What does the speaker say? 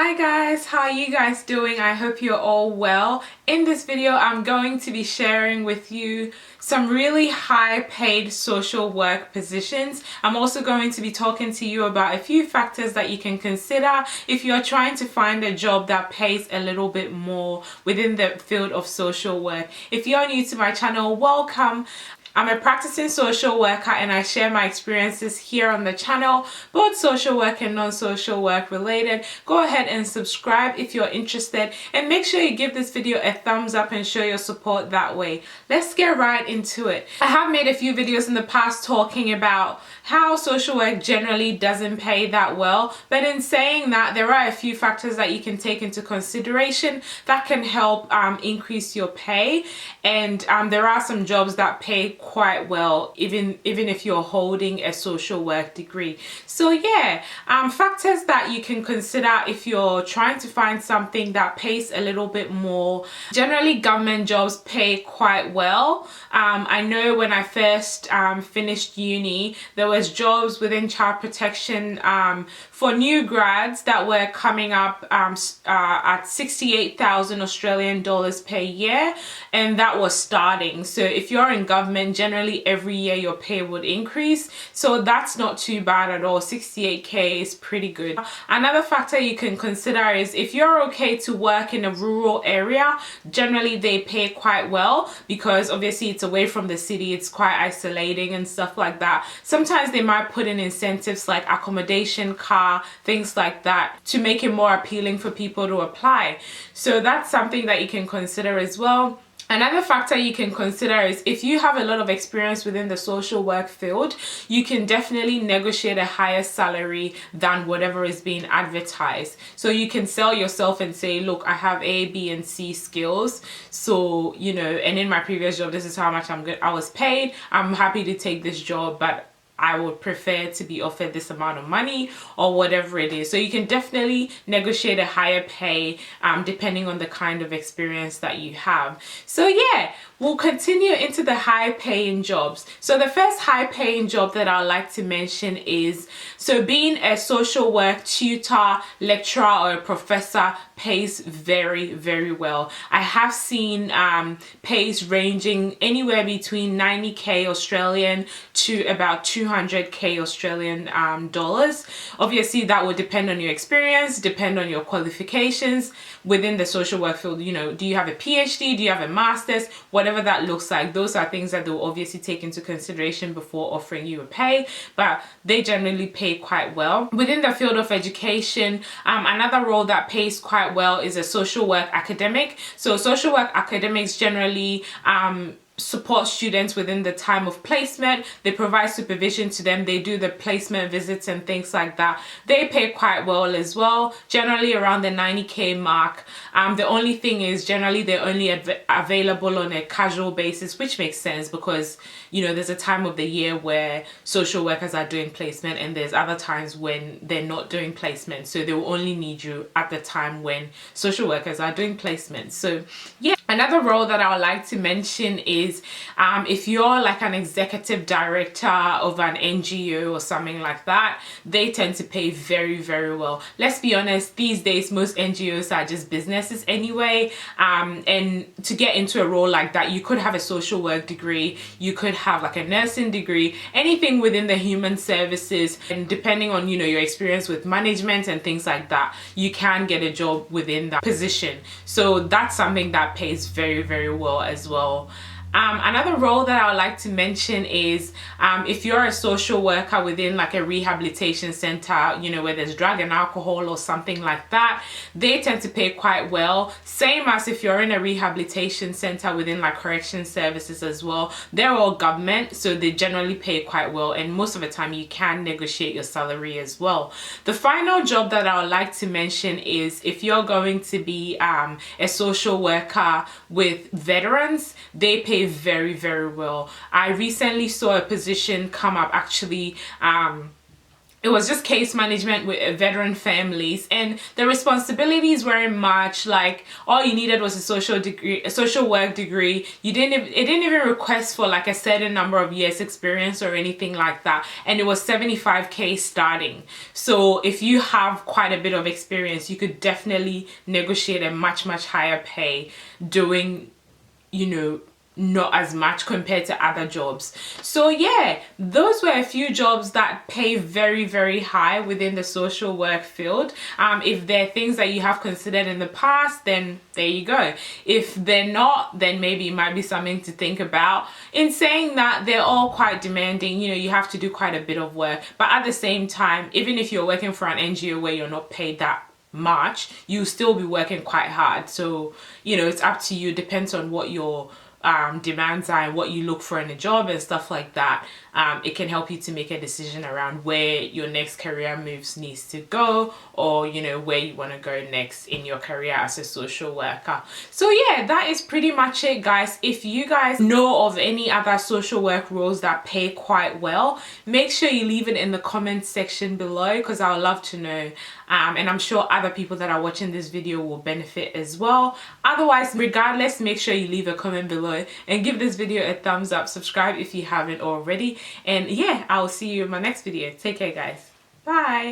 Hi guys, how are you guys doing? I hope you're all well. In this video, I'm going to be sharing with you some really high paid social work positions. I'm also going to be talking to you about a few factors that you can consider if you're trying to find a job that pays a little bit more within the field of social work. If you're new to my channel, welcome. I'm a practicing social worker and I share my experiences here on the channel, both social work and non-social work related. Go ahead and subscribe if you're interested and make sure you give this video a thumbs up and show your support that way. Let's get right into it. I have made a few videos in the past talking about how social work generally doesn't pay that well, but in saying that, there are a few factors that you can take into consideration that can help increase your pay, and there are some jobs that pay quite well even if you're holding a social work degree. So yeah, factors that you can consider if you're trying to find something that pays a little bit more. Generally, government jobs pay quite well. I know when I first finished uni, there was jobs within child protection for new grads that were coming up at 68,000 Australian dollars per year, and that was starting. So if you're in government, generally every year your pay would increase, so that's not too bad at all. 68k is pretty good. Another factor you can consider is if you're okay to work in a rural area, generally they pay quite well because obviously it's away from the city, it's quite isolating and stuff like that. Sometimes they might put in incentives like accommodation, car, things like that to make it more appealing for people to apply. So that's something that you can consider as well. Another factor you can consider is if you have a lot of experience within the social work field, you can definitely negotiate a higher salary than whatever is being advertised. So you can sell yourself and say, look, I have A, B, and C skills. So, you know, and in my previous job, this is how much I was paid. I'm happy to take this job, but I would prefer to be offered this amount of money or whatever it is. So you can definitely negotiate a higher pay depending on the kind of experience that you have. So yeah, we'll continue into the high paying jobs. So the first high paying job that I'd like to mention is, so being a social work tutor, lecturer, or a professor pays very, very well. I have seen pays ranging anywhere between 90k Australian to about 200k Australian dollars. Obviously that would depend on your experience, depend on your qualifications within the social work field. You know, do you have a PhD, do you have a master's, whatever that looks like. Those are things that they'll obviously take into consideration before offering you a pay, but they generally pay quite well. Within the field of education, another role that pays quite well is a social work academic. So social work academics generally support students within the time of placement. They provide supervision to them. They do the placement visits and things like that. They pay quite well as well, generally around the 90k mark. The only thing is generally they're only available on a casual basis, which makes sense because, you know, there's a time of the year where social workers are doing placement and there's other times when they're not doing placement. So they will only need you at the time when social workers are doing placement. So yeah, another role that I would like to mention is if you're like an executive director of an NGO or something like that, they tend to pay very, very well. Let's be honest, these days most NGOs are just businesses anyway, and to get into a role like that, you could have a social work degree, you could have like a nursing degree, anything within the human services, and depending on, you know, your experience with management and things like that, you can get a job within that position. So that's something that pays very, very well as well. Another role that I would like to mention is if you're a social worker within like a rehabilitation center, you know, where there's drug and alcohol or something like that, they tend to pay quite well. Same as if you're in a rehabilitation center within like correction services as well. They're all government, so they generally pay quite well, and most of the time you can negotiate your salary as well. The final job that I would like to mention is if you're going to be a social worker with veterans, they pay very, very well. I recently saw a position come up actually it was just case management with veteran families, and the responsibilities weren't much. Like, all you needed was a social work degree. It didn't even request for like a certain number of years experience or anything like that, and it was 75K starting. So if you have quite a bit of experience, you could definitely negotiate a much higher pay doing, you know, not as much compared to other jobs. So yeah, those were a few jobs that pay very high within the social work field. If they're things that you have considered in the past, then there you go. If they're not, then maybe it might be something to think about. In saying that, they're all quite demanding. You know, you have to do quite a bit of work, but at the same time, even if you're working for an NGO where you're not paid that much, you still be working quite hard. So, you know, it's up to you. Depends on what your demands are and what you look for in a job and stuff like that. It can help you to make a decision around where your next career moves needs to go, or, you know, where you want to go next in your career as a social worker. So yeah, that is pretty much it, guys. If you guys know of any other social work roles that pay quite well, make sure you leave it in the comments section below, because I would love to know. And I'm sure other people that are watching this video will benefit as well. Otherwise, regardless, make sure you leave a comment below and give this video a thumbs up. Subscribe if you haven't already. And yeah, I'll see you in my next video. Take care, guys. Bye.